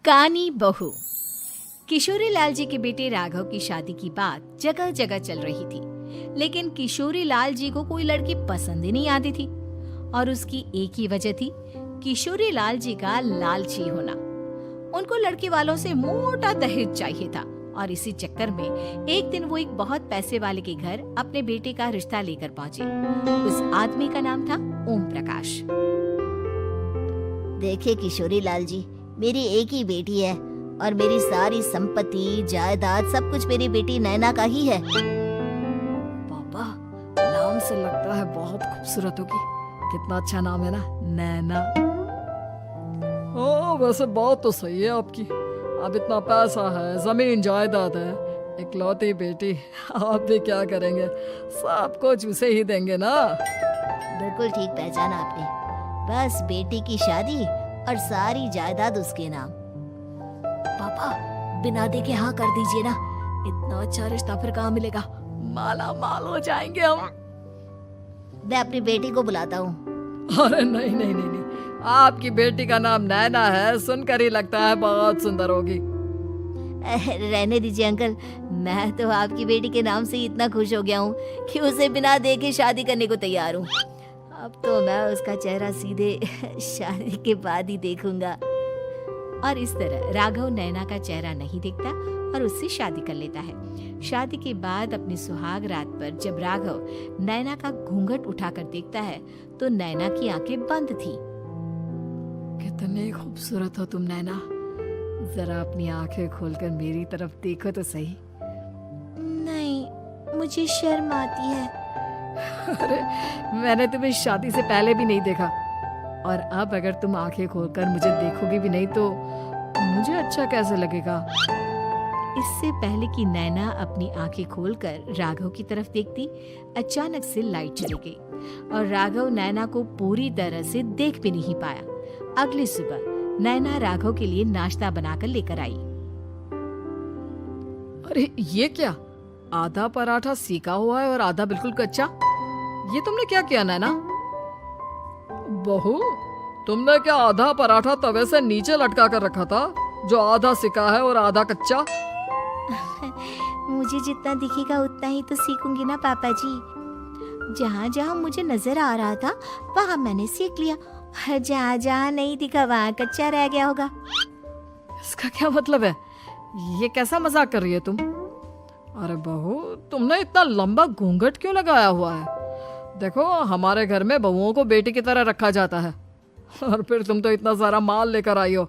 कानी बहू। किशोरी लाल जी के बेटे राघव की शादी की बात जगह जगह चल रही थी, लेकिन किशोरी लाल जी को कोई लड़की पसंद ही नहीं आती थी। और उसकी एक ही वजह थी, किशोरी लाल जी का लालची होना। उनको लड़की वालों से मोटा दहेज चाहिए था और इसी चक्कर में एक दिन वो एक बहुत पैसे वाले के घर अपने बेटे का रिश्ता लेकर पहुंचे। उस आदमी का नाम था ओम प्रकाश। देखिए किशोरी लाल जी, मेरी एक ही बेटी है और मेरी सारी संपत्ति जायदाद सब कुछ मेरी बेटी नैना का ही है। पापा, नाम से लगता है बहुत खूबसूरत होगी। कितना अच्छा नाम है ना, नैना। हाँ, वैसे बात तो सही है आपकी। अब इतना पैसा है, जमीन जायदाद है, इकलौती बेटी, आप भी क्या करेंगे? सब कुछ उसे ही देंगे ना। बिल्कुल ठीक पहचाना आपने। बस बेटी की शादी और सारी जायदाद उसके नाम। पापा, बिना देखे हाँ कर दीजिए ना। इतना अच्छा रिश्ता फिर कहाँ मिलेगा? माला माल हो जाएंगे हम। मैं अपनी बेटी को बुलाता हूँ। अरे नहीं नहीं नहीं नहीं, आपकी बेटी का नाम नैना है, सुनकर ही लगता है बहुत सुंदर होगी। रहने दीजिए अंकल, मैं तो आपकी बेटी के नाम से ही इतना खुश हो गया हूँ कि उसे बिना देखे शादी करने को तैयार हूँ। अब तो मैं उसका चेहरा सीधे शादी के बाद ही देखूंगा। और इस तरह राघव नैना का चेहरा नहीं देखता और उससे शादी कर लेता है। शादी के बाद अपनी सुहाग रात पर जब राघव नैना का घूंघट उठाकर देखता है तो नैना की आंखें बंद थी। कितनी खूबसूरत हो तुम नैना, जरा अपनी आंखें खोलकर मेरी तरफ देखो तो सही। नहीं, मुझे शर्म आती है। अरे, मैंने तुम्हें शादी से पहले भी नहीं देखा और अब अगर तुम आंखें खोलकर मुझे देखोगी भी नहीं तो मुझे अच्छा कैसे लगेगा? इससे पहले कि नैना अपनी आंखें खोलकर राघव की तरफ देखती, अचानक से लाइट चली गई और राघव नैना को पूरी तरह से देख भी नहीं पाया। अगली सुबह नैना राघव के लिए नाश्ता बनाकर लेकर आई। अरे ये क्या, आधा पराठा सीका हुआ है और आधा बिल्कुल कच्चा। ये तुमने क्या किया नैना? बहू, तुमने क्या आधा पराठा तवे से नीचे लटका कर रखा था, जो आधा सिका है और आधा कच्चा? मुझे जितना दिखेगा उतना ही तो सीखूंगी ना पापा जी। जहाँ जहाँ मुझे नजर आ रहा था वहाँ मैंने सीख लिया, जहाँ जहाँ नहीं दिखा वहाँ कच्चा रह गया होगा। इसका क्या मतलब है? ये कैसा मजाक कर रही है तुम? अरे बहू, तुमने इतना लंबा घूंघट क्यों लगाया हुआ है? देखो, हमारे घर में बहुओं को बेटी की तरह रखा जाता है और फिर तुम तो इतना सारा माल लेकर आई हो।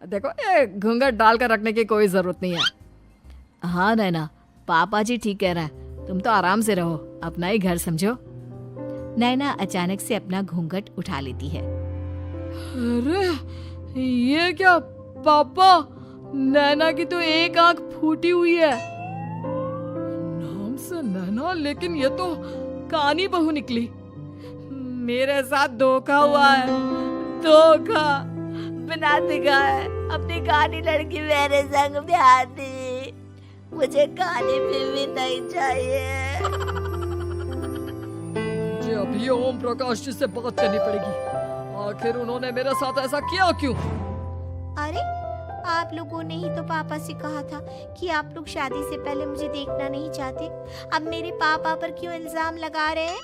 देखो, ये घूंघट डालकर रखने की कोई जरूरत नहीं है। हाँ नैना, पापा जी ठीक कह रहे हैं, तुम तो आराम से रहो, अपना ही घर समझो। नैना अचानक से अपना घूंघट उठा लेती है। अरे ये क्या पापा, नैना की तो एक आंख फूटी हुई है। नाम से नैना, लेकिन ये तो कानी बहू निकली। मेरे साथ धोखा हुआ है, धोखा। बिना दिखाए अपनी काली लड़की मेरे संग ब्याह दी। मुझे काली बीवी नहीं चाहिए। मुझे अभी ओम प्रकाश जी से बात करनी पड़ेगी। आखिर उन्होंने मेरे साथ ऐसा किया क्यों? अरे, आप लोगों ने ही तो पापा से कहा था कि आप लोग शादी से पहले मुझे देखना नहीं चाहते। अब मेरे पापा पर क्यों इल्जाम लगा रहे हैं?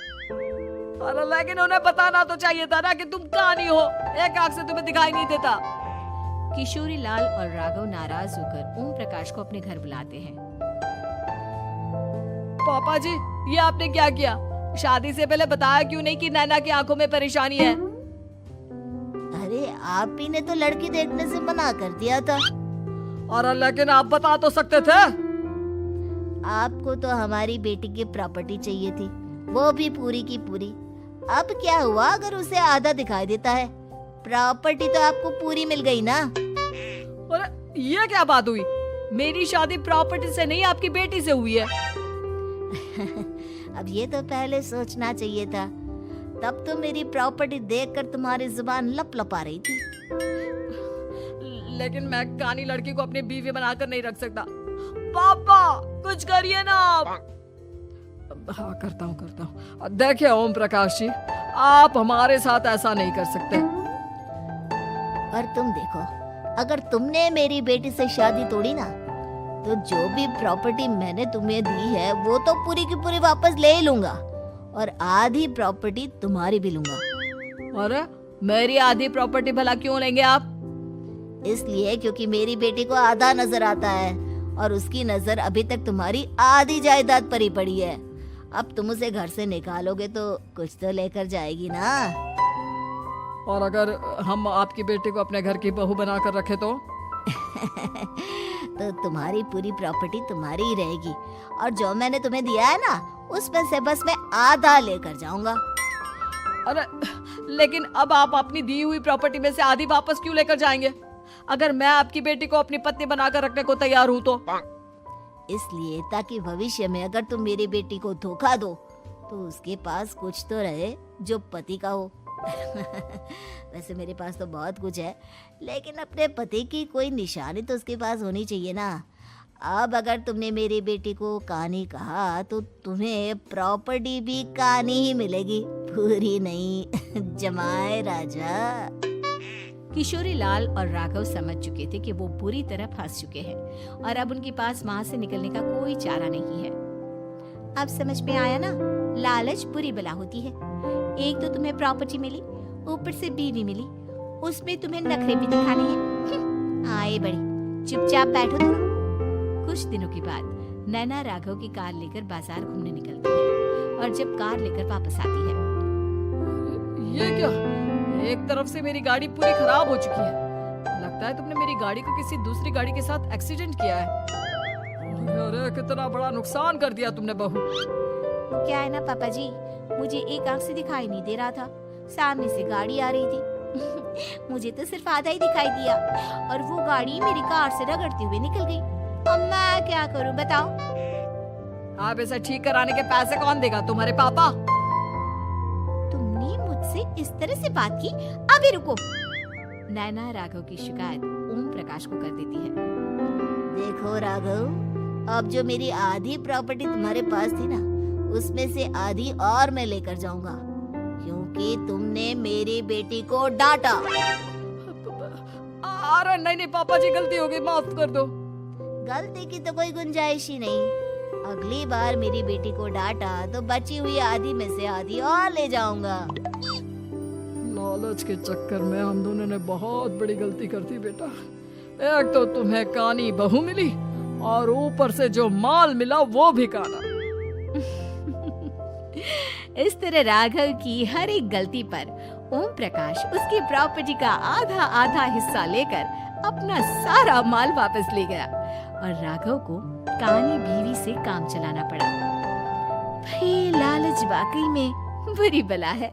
अरे लेकिन उन्हें बताना तो चाहिए था ना कि तुम कानी हो, एक आंख से तुम्हें दिखाई नहीं देता। किशोरी लाल और राघव नाराज होकर ओम प्रकाश को अपने घर बुलाते हैं। पापा जी, ये आपने क्या किया? शादी से पहले बताया क्यों नहीं कि नैना की आंखों में परेशानी है? अरे, आप ही ने तो लड़की देखने से मना कर दिया था। और लेकिन आप बता तो सकते थे। आपको तो हमारी बेटी की प्रॉपर्टी चाहिए थी, वो भी पूरी की पूरी। अब क्या हुआ अगर उसे आधा दिखाई देता है? प्रॉपर्टी तो आपको पूरी मिल गई ना। अरे ये क्या बात हुई? मेरी शादी प्रॉपर्टी से नहीं, आपकी बेटी से हुई है। अब ये तो पहले सोचना चाहिए था। तब तो मेरी प्रॉपर्टी देखकर तुम्हारी जुबान लप लपा रही थी। लेकिन मैं कानी लड़की को अपनी बीवी बनाकर नहीं रख सकता। पापा, कुछ करिए ना आप। हाँ, करता हूँ। देखिए ओम प्रकाश जी, आप हमारे साथ ऐसा नहीं कर सकते। और तुम देखो, अगर तुमने मेरी बेटी से शादी तोड़ी ना, तो जो भी प्रॉपर्टी मैंने तुम्हें दी है वो तो पूरी की पूरी वापस ले ही लूंगा, और आधी प्रॉपर्टी तुम्हारी भी लूंगा। अरे मेरी आधी प्रॉपर्टी भला क्यों लेंगे आप? इसलिए क्योंकि मेरी बेटी को आधा नजर आता है और उसकी नजर अभी तक तुम्हारी आधी जायदाद पर ही पड़ी है। अब तुम उसे घर से निकालोगे तो कुछ तो लेकर जाएगी ना। और अगर हम आपकी बेटी को अपने घर की बहू बनाकर रखे तो? तो तुम्हारी पूरी प्रॉपर्टी तुम्हारी ही रहेगी, और जो मैंने तुम्हें दिया है ना, उसमें से बस मैं आधा लेकर जाऊंगा। अरे लेकिन अब आप अपनी दी हुई प्रॉपर्टी में से आधी वापस क्यों लेकर जाएंगे? अगर मैं आपकी बेटी को अपनी पत्नी बनाकर रखने को तैयार हूँ तो? इसलिए ताकि भविष्य में अगर तुम मेरी बेटी को धोखा दो तो उसके पास कुछ तो रहे जो पति का हो। वैसे मेरे पास तो बहुत कुछ है, लेकिन अपने पति की कोई निशानी तो उसके पास होनी चाहिए ना। अब अगर तुमने मेरी बेटी को कानी कहा तो तुम्हें प्रॉपर्टी भी कानी ही मिलेगी, पूरी नहीं। जमाए राजा। किशोरी लाल और राघव समझ चुके थे कि वो बुरी तरह फंस चुके हैं और अब उनके पास वहां से निकलने का कोई चारा नहीं है। अब समझ में आया ना, लालच बुरी बला होती है। एक तो तुम्हें प्रॉपर्टी मिली, ऊपर से बीवी मिली, उसमें तुम्हें नखरे भी दिखाने हैं। आए बड़ी, चुपचाप बैठो तुम। कुछ दिनों के बाद नैना राघव की कार लेकर बाजार घूमने निकलती है और जब कार लेकर वापस आती है, ये क्या? एक तरफ से मेरी गाड़ी पूरी खराब हो चुकी है। लगता है तुमने मेरी गाड़ी को किसी दूसरी गाड़ी के साथ एक्सीडेंट किया है। अरे कितना बड़ा नुकसान कर दिया तुमने बहू। क्या है ना पापा जी, मुझे एक आंख से दिखाई नहीं दे रहा था, सामने से गाड़ी आ रही थी। मुझे तो सिर्फ आधा ही दिखाई दिया और वो गाड़ी मेरी कार से रगड़ते हुए निकल गई। अब मैं क्या करूं बताओ? आप इसे ठीक कराने के पैसे कौन देगा? तुम्हारे पापा? तुमने मुझसे इस तरह से बात की? अभी रुको। नैना राघव की शिकायत ओम प्रकाश को कर देती है। देखो राघव, अब जो मेरी आधी प्रॉपर्टी तुम्हारे पास थी ना, उसमें से आधी और मैं लेकर जाऊंगा, क्योंकि तुमने मेरी बेटी को डांटा। अरे नहीं नहीं पापा जी, गलती हो गई, माफ कर दो। गलती की तो कोई गुंजाइश ही नहीं। अगली बार मेरी बेटी को डांटा तो बची हुई आधी में से आधी और ले जाऊंगा। लालच के चक्कर में हम दोनों ने बहुत बड़ी गलती कर दी बेटा। एक तो तुम्हें कानी बहू मिली और ऊपर से जो माल मिला वो भी काना। इस तरह राघव की हर एक गलती पर ओम प्रकाश उसकी प्रॉपर्टी का आधा आधा हिस्सा लेकर अपना सारा माल वापस ले गया और राघव को कानी बीवी से काम चलाना पड़ा। भाई लालच वाकई में बुरी बला है।